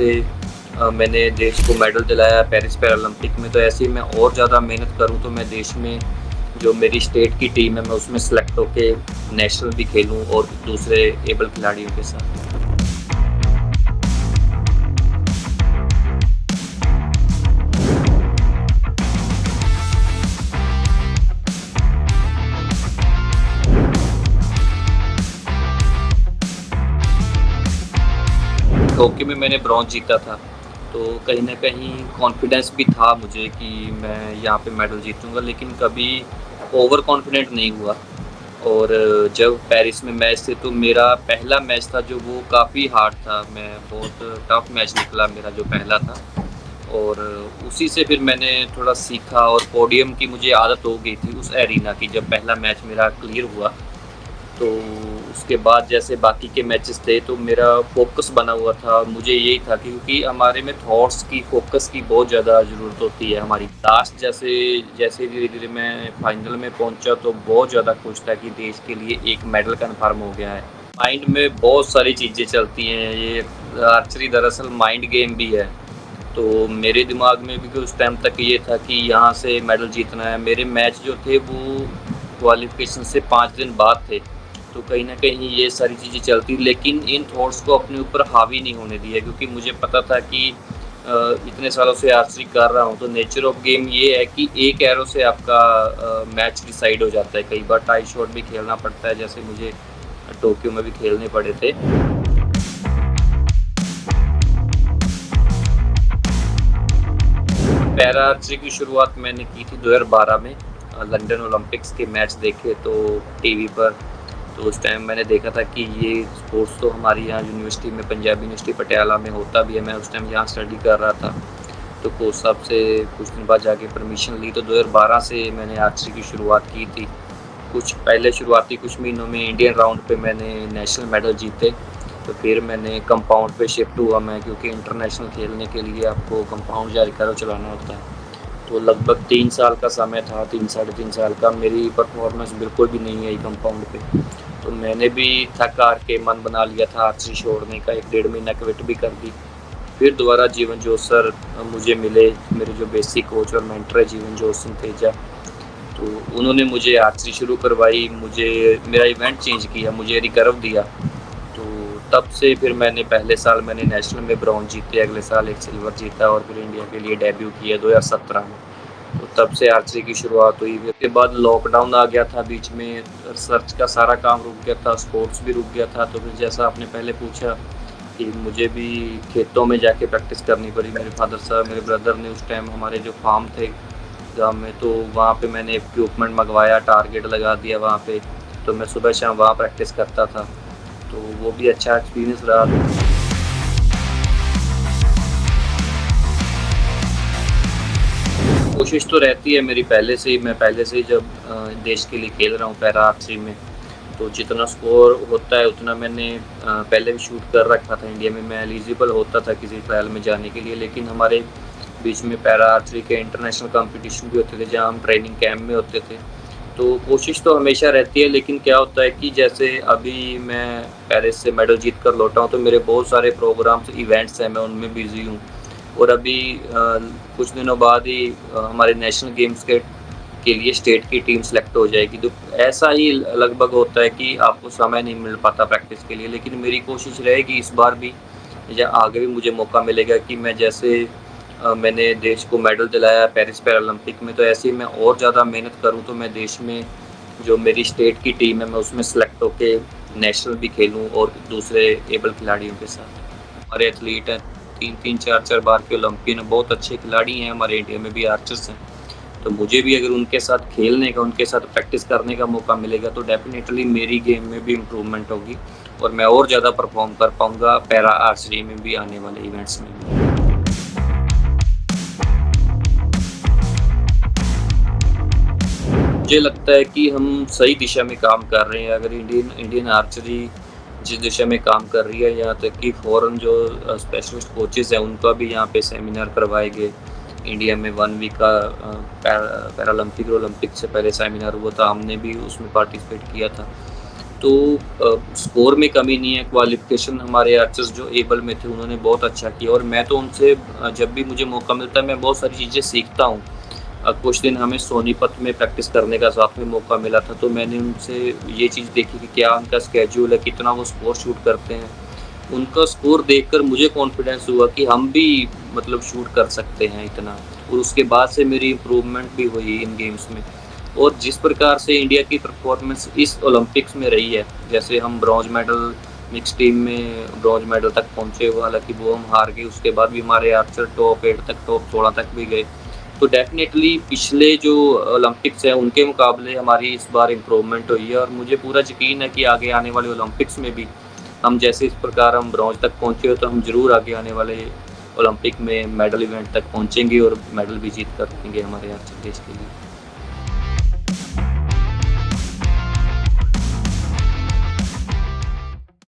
जैसे मैंने देश को मेडल दिलाया पेरिस पैरालंपिक में, तो ऐसे ही मैं और ज़्यादा मेहनत करूँ तो मैं देश में जो मेरी स्टेट की टीम है मैं उसमें सेलेक्ट होके नेशनल भी खेलूँ और दूसरे एबल खिलाड़ियों के साथ। हॉकी में मैंने ब्रॉन्ज़ जीता था, तो कहीं न कहीं कॉन्फिडेंस भी था मुझे कि मैं यहाँ पे मेडल जीतूँगा, लेकिन कभी ओवर कॉन्फिडेंट नहीं हुआ। और जब पेरिस में मैच थे तो मेरा पहला मैच था जो वो काफ़ी हार्ड था, मैं बहुत टफ मैच निकला मेरा जो पहला था। और उसी से फिर मैंने थोड़ा सीखा और पोडियम की मुझे आदत हो गई थी उस एरीना की, जब पहला मैच मेरा क्लियर हुआ। तो उसके बाद जैसे बाकी के मैचेस थे तो मेरा फ़ोकस बना हुआ था। मुझे यही था कि क्योंकि हमारे में थॉट्स की, फ़ोकस की बहुत ज़्यादा ज़रूरत होती है हमारी। लास्ट जैसे जैसे धीरे-धीरे मैं फाइनल में पहुँचा तो बहुत ज़्यादा खुश था कि देश के लिए एक मेडल कन्फर्म हो गया है। माइंड में बहुत सारी चीज़ें चलती हैं, ये आर्चरी दरअसल माइंड गेम भी है। तो मेरे दिमाग में भी उस टाइम तक ये था कि यहाँ से मेडल जीतना है। मेरे मैच जो थे वो क्वालिफ़िकेशन से 5 दिन बाद थे। तो कहीं न कहीं ये सारी चीज़ें चलती, लेकिन इन थॉट्स को अपने ऊपर हावी नहीं होने दिया, क्योंकि मुझे पता था कि इतने सालों से आर्चरी कर रहा हूँ तो नेचर ऑफ गेम ये है कि एक एरो से आपका मैच डिसाइड हो जाता है। कई बार टाई शॉट भी खेलना पड़ता है, जैसे मुझे टोक्यो में भी खेलने पड़े थे। पैरा आर्चरी की शुरुआत मैंने की थी 2012 में, लंदन ओलंपिक्स के मैच देखे तो टीवी पर। तो उस टाइम मैंने देखा था कि ये स्पोर्ट्स तो हमारी यहाँ यूनिवर्सिटी में, पंजाब यूनिवर्सिटी पटियाला में होता भी है। मैं उस टाइम यहाँ स्टडी कर रहा था। तो कोच साहब से कुछ दिन बाद जाके परमिशन ली तो 2012 से मैंने आर्चरी की शुरुआत की थी। कुछ पहले शुरुआती कुछ महीनों में इंडियन राउंड पे मैंने नेशनल मेडल जीते। तो फिर मैंने कंपाउंड पे शिफ्ट हुआ मैं, क्योंकि इंटरनेशनल खेलने के लिए आपको कंपाउंड ज़ायकारो चलाना होता है। तो लगभग 3 साल का समय था, 3 साढ़े 3 साल का, मेरी परफ़ॉर्मेंस बिल्कुल भी नहीं आई कंपाउंड पे। तो मैंने भी थक-हार के मन बना लिया था आर्चरी छोड़ने का, 1 डेढ़ महीना क्विट भी कर दी। फिर दोबारा जीवन जोश सर मुझे मिले, मेरे जो बेसिक कोच और मेंटर है जीवन जोश सिंह तेजा। तो उन्होंने मुझे आर्चरी शुरू करवाई, मुझे मेरा इवेंट चेंज किया, मुझे रिकर्व दिया। तो तब से फिर मैंने पहले साल मैंने नेशनल में ब्रॉन्ज जीते, अगले साल एक सिल्वर जीता और फिर इंडिया के लिए डेब्यू किया 2017 में। तो तब से आर्चरी की शुरुआत हुई। उसके बाद लॉकडाउन आ गया था बीच में, रिसर्च का सारा काम रुक गया था, स्पोर्ट्स भी रुक गया था। तो फिर जैसा आपने पहले पूछा कि मुझे भी खेतों में जाके प्रैक्टिस करनी पड़ी। मेरे फादर साहब, मेरे ब्रदर ने उस टाइम हमारे जो फार्म थे गाँव में, तो वहाँ पे मैंने इक्विपमेंट मँगवाया, टारगेट लगा दिया वहाँ पे। तो मैं सुबह-शाम वहाँ प्रैक्टिस करता था। तो वो भी अच्छा एक्सपीरियंस रहा। कोशिश तो रहती है मेरी पहले से ही, मैं पहले से ही जब देश के लिए खेल रहा हूँ पैरा आर्चरी में, तो जितना स्कोर होता है उतना मैंने पहले भी शूट कर रखा था। इंडिया में मैं एलिजिबल होता था किसी ट्रायल में जाने के लिए, लेकिन हमारे बीच में पैरा आर्चरी के इंटरनेशनल कॉम्पिटिशन भी होते थे जहाँ हम ट्रेनिंग कैंप में होते थे। तो कोशिश तो हमेशा रहती है, लेकिन क्या होता है कि जैसे अभी मैं पेरिस से मेडल जीत कर लौटा हूँ तो मेरे बहुत सारे प्रोग्राम्स, इवेंट्स हैं, मैं उनमें बिज़ी हूँ। और अभी कुछ दिनों बाद ही हमारे नेशनल गेम्स के लिए स्टेट की टीम सेलेक्ट हो जाएगी। तो ऐसा ही लगभग होता है कि आपको समय नहीं मिल पाता प्रैक्टिस के लिए, लेकिन मेरी कोशिश रहेगी इस बार भी या आगे भी मुझे मौका मिलेगा कि मैं जैसे मैंने देश को मेडल दिलाया पेरिस पैरालंपिक में, तो ऐसे ही मैं और ज़्यादा मेहनत करूँ तो मैं देश में जो मेरी स्टेट की टीम है मैं उसमें सेलेक्ट होके नेशनल भी खेलूँ और दूसरे एबल खिलाड़ियों के साथ। हमारे एथलीट हैं, 3-3 4-4 बार के ओलंपियन हैं, बहुत अच्छे खिलाड़ी हैं, हमारे इंडिया में भी आर्चर्स हैं। तो मुझे भी अगर उनके साथ खेलने का, उनके साथ प्रैक्टिस करने का मौका मिलेगा तो डेफ़िनेटली मेरी गेम में भी इम्प्रूवमेंट होगी और मैं और ज़्यादा परफ़ॉर्म कर पाऊँगा पैरा आर्चरी में भी, आने वाले इवेंट्स में भी। मुझे लगता है कि हम सही दिशा में काम कर रहे हैं। अगर इंडियन इंडियन आर्चरी जिस दिशा में काम कर रही है, यहाँ तक कि फ़ॉरेन जो स्पेशलिस्ट कोचेज़ हैं उनका भी यहाँ पे सेमिनार करवाए गए। इंडिया में 1 वीक का पैरालंपिक और ओलंपिक से पहले सेमिनार हुआ था, हमने भी उसमें पार्टिसिपेट किया था। तो स्कोर में कमी नहीं है, क्वालिफ़िकेशन हमारे आर्चर्स जो एबल में थे उन्होंने बहुत अच्छा किया और मैं तो उनसे जब भी मुझे मौका मिलता है मैं बहुत सारी चीज़ें सीखता हूँ। कुछ दिन हमें सोनीपत में प्रैक्टिस करने का साथ में मौका मिला था, तो मैंने उनसे ये चीज़ देखी कि क्या उनका स्केड्यूल है, कितना वो स्कोर शूट करते हैं। उनका स्कोर देखकर मुझे कॉन्फिडेंस हुआ कि हम भी मतलब शूट कर सकते हैं इतना और उसके बाद से मेरी इम्प्रूवमेंट भी हुई इन गेम्स में। और जिस प्रकार से इंडिया की परफ़ॉर्मेंस इस ओलंपिक्स में रही है, जैसे हम ब्रॉन्ज़ मेडल मिक्स टीम में ब्रॉन्ज़ मेडल तक पहुँचे, वो हालाँकि वो हम हार गए, उसके बाद भी हमारे आर्चर टॉप 8 तक, टॉप 16 तक भी गए। तो डेफ़िनेटली पिछले जो ओलंपिक्स हैं, उनके मुकाबले हमारी इस बार इम्प्रूवमेंट हुई है और मुझे पूरा यकीन है कि आगे आने वाले ओलंपिक्स में भी हम जैसे इस प्रकार हम ब्रॉन्ज़ तक पहुँचे हो, तो हम ज़रूर आगे आने वाले ओलंपिक में मेडल इवेंट तक पहुँचेंगे और मेडल भी जीत कर देंगे हमारे यहाँ से देश के लिए।